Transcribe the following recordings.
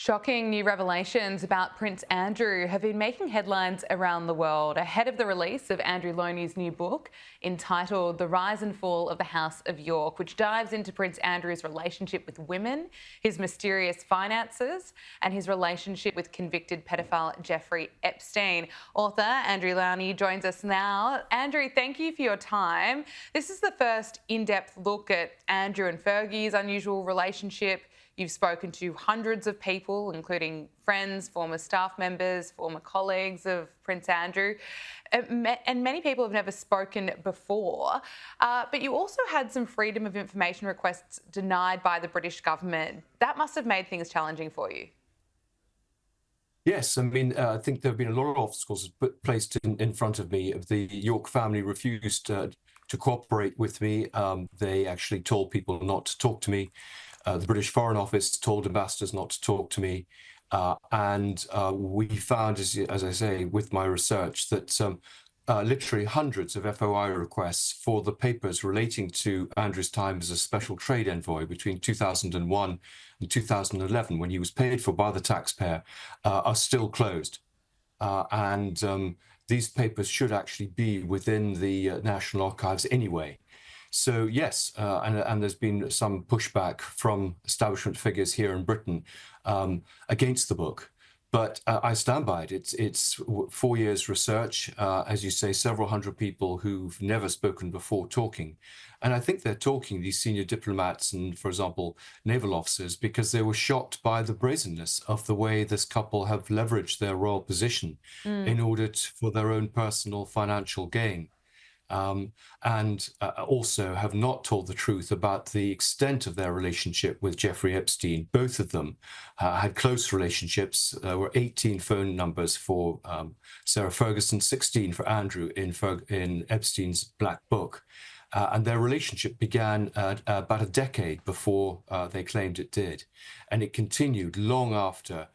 Shocking new revelations about Prince Andrew have been making headlines around the world ahead of the release of Andrew Lownie's new book entitled The Rise and Fall of the House of York, which dives into Prince Andrew's relationship with women, his mysterious finances, and his relationship with convicted pedophile Jeffrey Epstein. Author Andrew Lownie joins us now. Andrew, thank you for your time. This is the first in-depth look at Andrew and Fergies' unusual relationship. You've spoken to hundreds of people, including friends, former staff members, former colleagues of Prince Andrew, and many people have never spoken before. But you also had some freedom of information requests denied by the British government. That must have made things challenging for you. Yes, I mean, I think there have been a lot of obstacles placed in front of me. The York family refused to cooperate with me. They actually told people not to talk to me. The British Foreign Office told ambassadors not to talk to me. And we found, as I say, with my research, that literally hundreds of FOI requests for the papers relating to Andrew's time as a special trade envoy between 2001 and 2011, when he was paid for by the taxpayer, are still closed. And these papers should actually be within the National Archives anyway. So yes, and there's been some pushback from establishment figures here in Britain against the book. But I stand by it. It's 4 years research, as you say, several hundred people who've never spoken before talking. And I think they're talking, these senior diplomats and, for example, naval officers, because they were shocked by the brazenness of the way this couple have leveraged their royal position in order for their own personal financial gain. And also have not told the truth about the extent of their relationship with Jeffrey Epstein. Both of them had close relationships. There were 18 phone numbers for Sarah Ferguson, 16 for Andrew in Epstein's Black Book. And their relationship began about a decade before they claimed it did. And it continued long after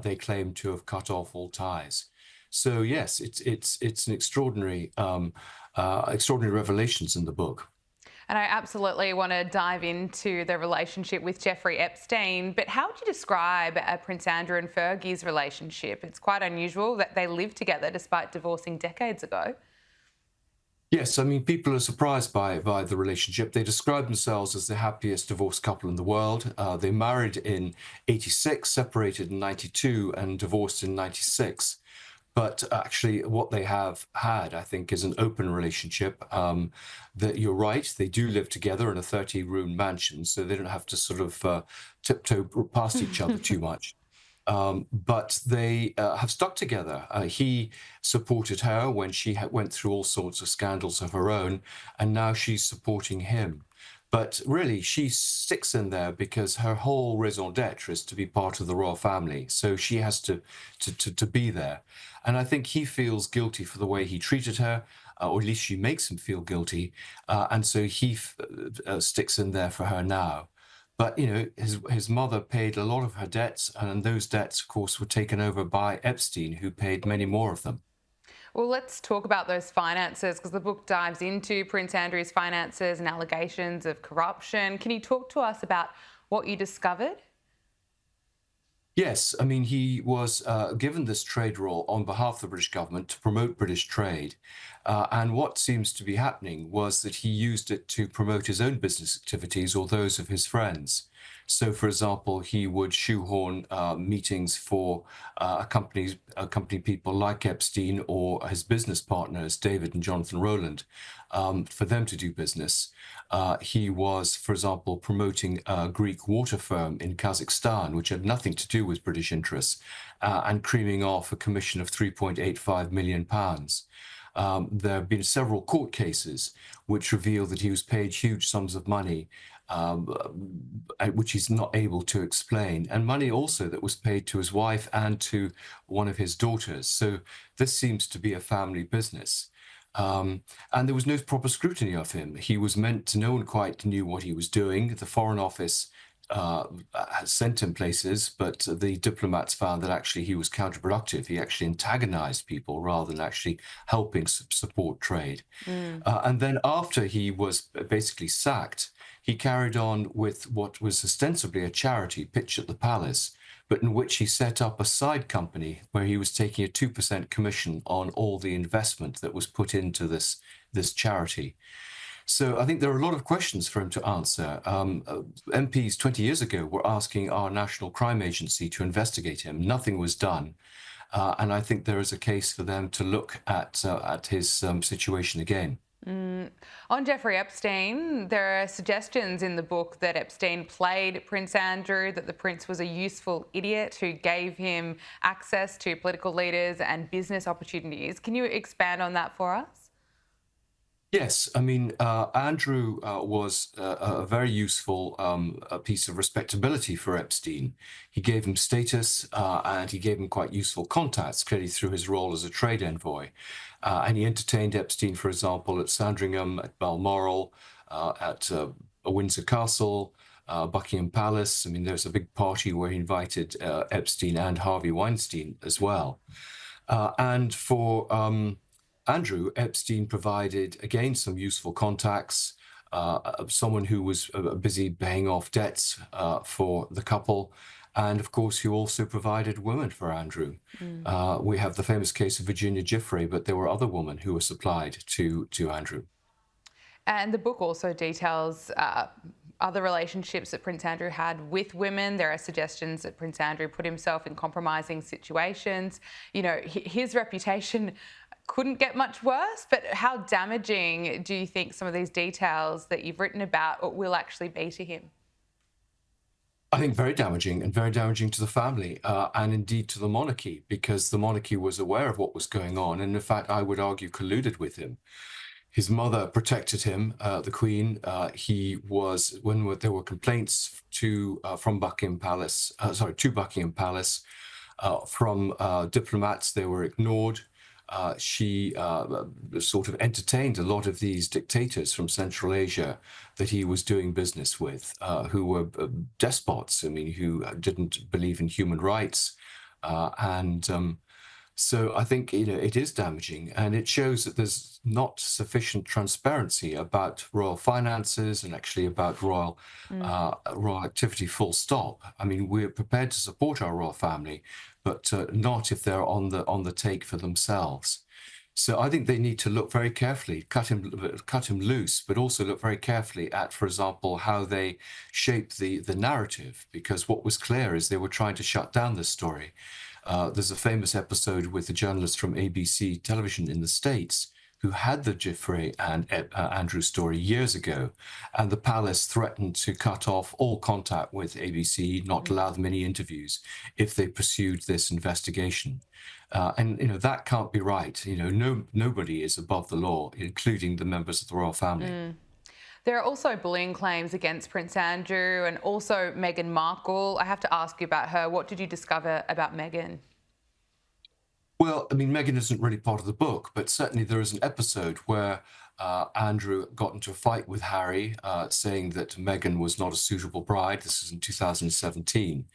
they claimed to have cut off all ties. So yes, it's an extraordinary extraordinary revelations in the book. And I absolutely want to dive into the relationship with Jeffrey Epstein, but how would you describe Prince Andrew and Fergie's relationship? It's quite unusual that they live together despite divorcing decades ago. Yes, I mean, people are surprised by the relationship. They describe themselves as the happiest divorced couple in the world. They married in 86, separated in 92, and divorced in 96. But actually, what they have had, I think, is an open relationship. That you're right, they do live together in a 30-room mansion, so they don't have to sort of tiptoe past each other too much. But they have stuck together. He supported her when she went through all sorts of scandals of her own, and now she's supporting him. But really, she sticks in there because her whole raison d'etre is to be part of the royal family. So she has to be there. And I think he feels guilty for the way he treated her, or at least she makes him feel guilty. And so he sticks in there for her now. But, you know, his mother paid a lot of her debts, and those debts, of course, were taken over by Epstein, who paid many more of them. Well, let's talk about those finances, because the book dives into Prince Andrew's finances and allegations of corruption. Can you talk to us about what you discovered? Yes, I mean, he was given this trade role on behalf of the British government to promote British trade. And what seems to be happening was that he used it to promote his own business activities or those of his friends. So, for example, he would shoehorn meetings for accompany people like Epstein or his business partners, David and Jonathan Rowland, for them to do business. He was, for example, promoting a Greek water firm in Kazakhstan, which had nothing to do with British interests, and creaming off a commission of £3.85 million. There have been several court cases which reveal that he was paid huge sums of money, which he's not able to explain, and money also that was paid to his wife and to one of his daughters. So this seems to be a family business. And there was no proper scrutiny of him. He was meant to, no one quite knew what he was doing. The Foreign Office sent him places, but the diplomats found that actually he was counterproductive. He actually antagonized people rather than actually helping support trade. And then after he was basically sacked, he carried on with what was ostensibly a charity, Pitch at the Palace, but in which he set up a side company where he was taking a 2% commission on all the investment that was put into this charity. So I think there are a lot of questions for him to answer. MPs 20 years ago were asking our National Crime Agency to investigate him. Nothing was done. And I think there is a case for them to look at his situation again. On Jeffrey Epstein, there are suggestions in the book that Epstein played Prince Andrew, that the prince was a useful idiot who gave him access to political leaders and business opportunities. Can you expand on that for us? Yes, I mean, Andrew was a very useful a piece of respectability for Epstein. He gave him status and he gave him quite useful contacts, clearly through his role as a trade envoy. And he entertained Epstein, for example, at Sandringham, at Balmoral, at Windsor Castle, Buckingham Palace. I mean, there's a big party where he invited Epstein and Harvey Weinstein as well. And for Andrew, Epstein provided, again, some useful contacts, someone who was busy paying off debts for the couple, and of course, who also provided women for Andrew. We have the famous case of Virginia Giuffre, but there were other women who were supplied to Andrew. And the book also details other relationships that Prince Andrew had with women. There are suggestions that Prince Andrew put himself in compromising situations. You know, his reputation couldn't get much worse, but how damaging do you think some of these details that you've written about will actually be to him? I think very damaging, and very damaging to the family and indeed to the monarchy, because the monarchy was aware of what was going on and in fact, I would argue, colluded with him. His mother protected him, the Queen. He was, when there were complaints from Buckingham Palace, to Buckingham Palace from diplomats, they were ignored. She sort of entertained a lot of these dictators from Central Asia that he was doing business with, who were despots, I mean, who didn't believe in human rights. So I think, you know, it is damaging, and it shows that there's not sufficient transparency about royal finances and actually about royal activity, full stop. I mean, we're prepared to support our royal family, but not if they're on the take for themselves. So I think they need to look very carefully, cut him loose, but also look very carefully at, for example, how they shape the narrative, because what was clear is they were trying to shut down this story. There's a famous episode with a journalist from ABC television in the States who had the Jeffrey and Andrew story years ago, and the palace threatened to cut off all contact with ABC, not allow them any interviews if they pursued this investigation. And you know, that can't be right. You know, nobody is above the law, including the members of the royal family. There are also bullying claims against Prince Andrew and also Meghan Markle. I have to ask you about her. What did you discover about Meghan? Well, I mean, Meghan isn't really part of the book, but certainly there is an episode where Andrew got into a fight with Harry, saying that Meghan was not a suitable bride. This was in 2017.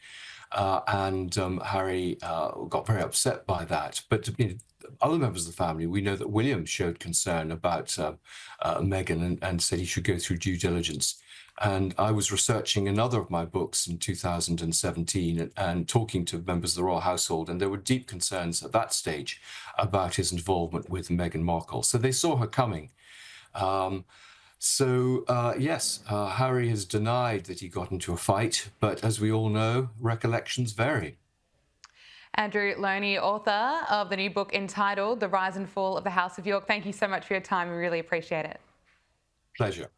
And Harry got very upset by that. But you know, other members of the family, we know that William showed concern about Meghan and said he should go through due diligence. And I was researching another of my books in 2017 and talking to members of the royal household, and there were deep concerns at that stage about his involvement with Meghan Markle. So they saw her coming. Yes, Harry has denied that he got into a fight, but as we all know, recollections vary. Andrew Lownie, author of the new book entitled The Rise and Fall of the House of York. Thank you so much for your time. We really appreciate it. Pleasure.